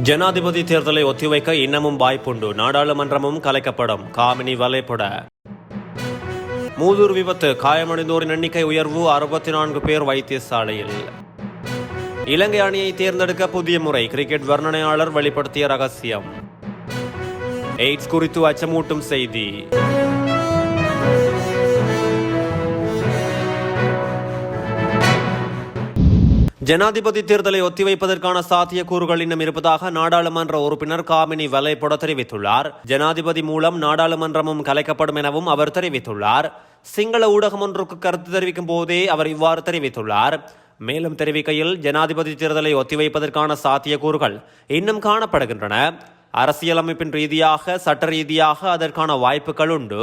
ஜனாதிபதி தேர்தலை ஒத்திவைக்க இன்னமும் வாய்ப்புண்டு. நாடாளுமன்றமும் கலைக்கப்படும். காமினி வலைப்பட. மூதூர் விபத்து. காயமடைந்தோரின் எண்ணிக்கை உயர்வு. 64 பேர் வைத்தியசாலையில். இலங்கை அணியை தேர்ந்தெடுக்க புதிய முறை. கிரிக்கெட் வர்ணனையாளர் வெளிப்படுத்திய ரகசியம். எய்ட்ஸ் குறித்து அச்சமூட்டும் செய்தி. ஜனாதிபதி தேர்தலை ஒத்திவைப்பதற்கான சாத்தியக்கூறுகள் இன்னும் இருப்பதாக நாடாளுமன்ற உறுப்பினர் காமினி வலைப்பட தெரிவித்துள்ளார். ஜனாதிபதி மூலம் நாடாளுமன்றமும் கலைக்கப்படும் எனவும் அவர் தெரிவித்துள்ளார். சிங்கள ஊடகம் ஒன்றுக்கு கருத்து தெரிவிக்கும் போதே அவர் இவ்வாறு தெரிவித்துள்ளார். மேலும் தெரிவிக்கையில், ஜனாதிபதி தேர்தலை ஒத்திவைப்பதற்கான சாத்தியக்கூறுகள் இன்னும் காணப்படுகின்றன. அரசியலமைப்பின் ரீதியாக, சட்ட ரீதியாக அதற்கான வாய்ப்புகள் உண்டு.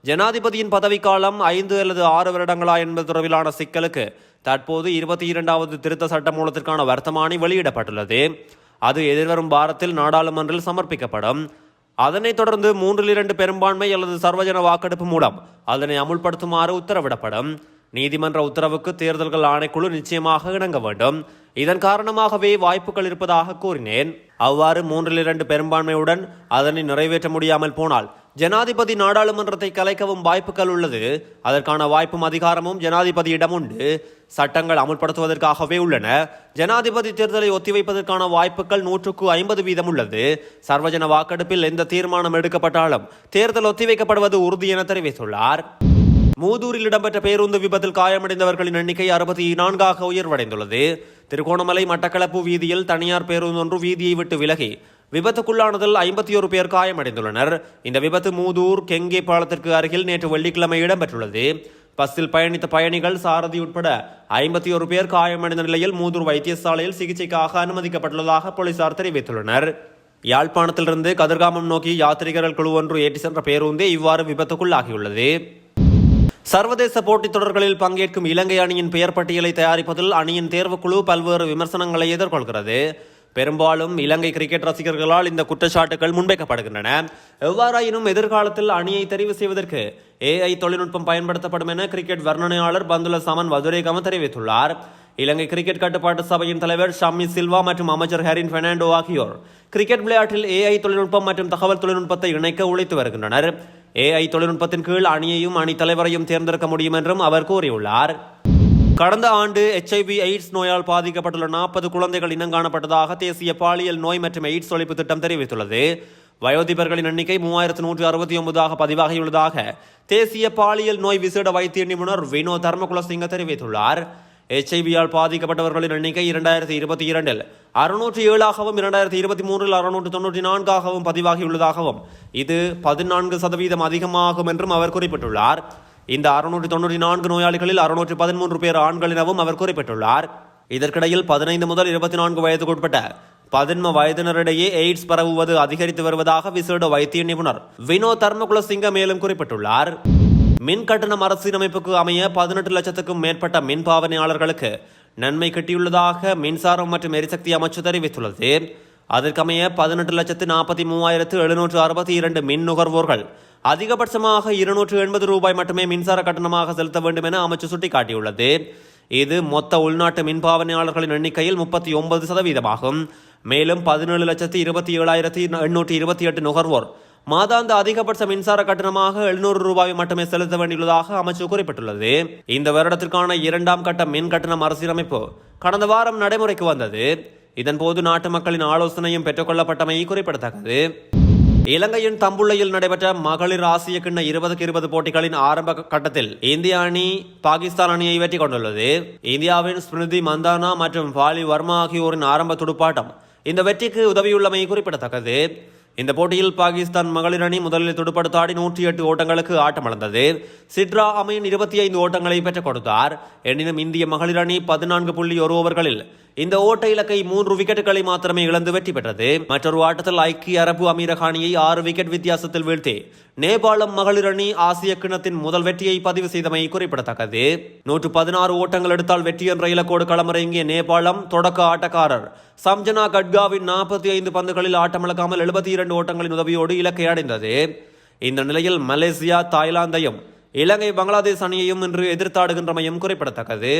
ஜனாதிபதியின் பதவிக்காலம் 5 அல்லது 6 வருடங்களா என்பது தொடர்பிலான சிக்கலுக்கு தற்போது 22வது திருத்த சட்டமூலத்திற்கான வர்த்தமானி வெளியிடப்பட்டுள்ளது. அது எதிர்வரும் வாரத்தில் நாடாளுமன்றில் சமர்ப்பிக்கப்படும். அதனைத் தொடர்ந்து 3/2 பெரும்பான்மை அல்லது சர்வஜன வாக்கெடுப்பு மூலம் அதனை அமுல்படுத்துமாறு உத்தரவிடப்படும். நீதிமன்ற உத்தரவுக்கு தேர்தல்கள் ஆணைக்குழு நிச்சயமாக இணங்க வேண்டும். இதன் காரணமாகவே வாய்ப்புகள் இருப்பதாக கூறினேன். அவ்வாறு 3/2 பெரும்பான்மையுடன் அதனை நிறைவேற்ற முடியாமல் போனால் ஜனாதிபதி நாடாளுமன்றத்தை கலைக்கவும் வாய்ப்புகள் உள்ளது. அதற்கான வாய்ப்பும் அதிகாரமும் ஜனாதிபதியிடம் உண்டு. சட்டங்கள் அமுல்படுத்துவதற்காகவே உள்ளன. ஜனாதிபதி தேர்தலை ஒத்திவைப்பதற்கான வாய்ப்புகள் 150% உள்ளது. சர்வஜன வாக்கெடுப்பில் எந்த தீர்மானம் எடுக்கப்பட்டாலும் தேர்தல் ஒத்திவைக்கப்படுவது உறுதி என தெரிவித்துள்ளார். மூதூரில் இடம்பெற்ற பேருந்து விபத்தில் காயமடைந்தவர்களின் எண்ணிக்கை 64ஆக உயர்வடைந்துள்ளது. திருகோணமலை மட்டக்களப்பு வீதியில் தனியார் பேருந்து ஒன்று வீதியை விட்டு விலகி விபத்துக்குள்ளானதில் 51 பேர் காயமடைந்துள்ளனர். இந்த விபத்து மூதூர் கெங்கே பாலத்திற்கு அருகில் நேற்று வெள்ளிக்கிழமை இடம்பெற்றுள்ளது. பஸ்ஸில் பயணித்த பயணிகள், சாரதி உட்பட 51 பேர் காயமடைந்த நிலையில் மூதூர் வைத்தியசாலையில் சிகிச்சைக்காக அனுமதிக்கப்பட்டுள்ளதாக போலீசார் தெரிவித்துள்ளனர். யாழ்ப்பாணத்திலிருந்து கதிர்காமம் நோக்கி யாத்ரீகர்கள் குழு ஒன்று ஏற்றி சென்ற பேருந்தே இவ்வாறு விபத்துக்குள்ளாகியுள்ளது. சர்வதேச போட்டித் தொடர்களில் பங்கேற்கும் இலங்கை அணியின் பெயர் பட்டியலை தயாரிப்பதில் அணியின் தேர்வுக்குழு பல்வேறு விமர்சனங்களை எதிர்கொள்கிறது. பெரும்பாலும் இலங்கை கிரிக்கெட் ரசிகர்களால் இந்த குற்றச்சாட்டுகள் முன்வைக்கப்படுகின்றன. எவ்வாறாயினும் எதிர்காலத்தில் அணியை தெரிவு செய்வதற்கு AI தொழில்நுட்பம் பயன்படுத்தப்படும் என கிரிக்கெட் வர்ணனையாளர் பந்துல சமன் வதுரேகம தெரிவித்துள்ளார். இலங்கை கிரிக்கெட் கட்டுப்பாட்டு சபையின் தலைவர் ஷம்மி சில்வா மற்றும் அமைச்சர் ஹெரின் பெர்னாண்டோ ஆகியோர் கிரிக்கெட் விளையாட்டில் AI தொழில்நுட்பம் மற்றும் தகவல் தொழில்நுட்பத்தை இணைக்க உழைத்து வருகின்றனர். AI தொழில்நுட்பத்தின் கீழ் அணியையும் அணி தலைவரையும் தேர்ந்தெடுக்க முடியும் என்றும் அவர் கூறியுள்ளார். கடந்த ஆண்டு HIV எய்ட்ஸ் நோயால் பாதிக்கப்பட்டுள்ள 40 குழந்தைகள் இனங்காணப்பட்டதாக தேசிய பாலியல் நோய் மற்றும் எய்ட்ஸ் ஒழிப்பு திட்டம் தெரிவித்துள்ளது. வயோதிபர்களின் எண்ணிக்கை 3169ஆக பதிவாகியுள்ளதாக தேசிய பாலியல் நோய் விசேட வைத்திய நிபுணர் வினோ தர்மகுலசிங்க தெரிவித்துள்ளார். HIV-யால் பாதிக்கப்பட்டவர்களின் எண்ணிக்கை 2022இல் 607ஆகவும் 2023இல் 694ஆகவும் பதிவாகியுள்ளதாகவும் இது 14% அதிகமாகும் என்றும் அவர் குறிப்பிட்டுள்ளார். இந்த 694 நோயாளிகளில் 613 பேர் ஆண்கள் எனவும் அவர் குறிப்பிட்டுள்ளார். இதற்கிடையில் 15 முதல் 24 வயதுக்குட்பட்ட 11 வயதினரிடையே எய்ட்ஸ் பரவுவது அதிகரித்து வருவதாக விசேட வைத்திய நிபுணர் வினோ தர்மகுலசிங்க மேலும் குறிப்பிட்டுள்ளார். மின் கட்டணம் அரசியலமைப்புக்கு அமைய 18 லட்சத்துக்கும் மேற்பட்ட மின் பாவனையாளர்களுக்கு நன்மை கிட்டியுள்ளதாக மின்சாரம் மற்றும் எரிசக்தி அமைச்சு தெரிவித்துள்ளது. அதற்கமைய 18,43,762 மின் நுகர்வோர்கள் அதிகபட்சமாக ₹280 மட்டுமே மின்சார கட்டணமாக செலுத்த வேண்டும் என அமைச்சு சுட்டிக்காட்டியுள்ளது. இது மொத்த உள்நாட்டு மின்பாவனையாளர்களின் எண்ணிக்கையில் 39% ஆகும். மேலும் 17,27,828 நுகர்வோர் மாதாந்த அதிகபட்ச மின்சார கட்டணமாக ₹700 மட்டுமே செலுத்த வேண்டியுள்ளதாக அமைச்சு குறிப்பிட்டுள்ளது. இந்த வருடத்திற்கான 2ஆம் கட்ட மின் கட்டணம் அரசியலமைப்பு கடந்த வாரம் நடைமுறைக்கு வந்தது. இதன்போது நாட்டு மக்களின் ஆலோசனையும் பெற்றுக்கொள்ளப்பட்டமை குறிப்பிடத்தக்கது. இலங்கையின் தம்புள்ளையில் நடைபெற்ற மகளிர் ஆசிய கிண்ண 2020 போட்டிகளின் ஆரம்ப கட்டத்தில் இந்திய அணி பாகிஸ்தான் அணியை வெற்றி கொண்டுள்ளது. இந்தியாவின் ஸ்மிருதி மந்தானா மற்றும் பாலி வர்மா ஆகியோரின் ஆரம்ப துடுப்பாட்டம் இந்த வெற்றிக்கு உதவியுள்ளமை குறிப்பிடத்தக்கது. இந்த போட்டியில் பாகிஸ்தான் மகளிர் அணி முதலில் துடுப்படுத்தாடி 108 ஓட்டங்களுக்கு ஆட்டமிழந்தது. சிட்ரா அமீன் 25 ஓட்டங்களை பெற்றுக் கொடுத்தார். எனினும் இந்திய மகளிர் அணி 14.1 ஓவர்களில் இந்த ஓட்ட இலக்கை 3 விக்கெட்டுகளை மாத்திரமே இழந்து வெற்றி பெற்றது. மற்றொரு ஆட்டத்தில் ஐக்கிய அரபு அமீரக அணியை 6 விக்கெட் வித்தியாசத்தில் வீழ்த்தி நேபாளம் மகளிர் அணி ஆசிய கிண்ணத்தின் முதல் வெற்றியை பதிவு செய்தமை குறிப்பிடத்தக்கது. 116 ஓட்டங்கள் எடுத்தால் வெற்றி என்ற இலக்கோடு களமிறங்கிய நேபாளம் தொடக்க ஆட்டக்காரர் சம்ஜனா கட்காவின் 45 பந்துகளில் ஆட்டமிழக்காமல் 72 ஓட்டங்களின் உதவியோடு இலக்கை அடைந்தது. இந்த நிலையில் மலேசியா தாய்லாந்தையும் இலங்கை பங்களாதேஷ் அணியையும் இன்று எதிர்த்தாடுகின்றமையும் குறிப்பிடத்தக்கது.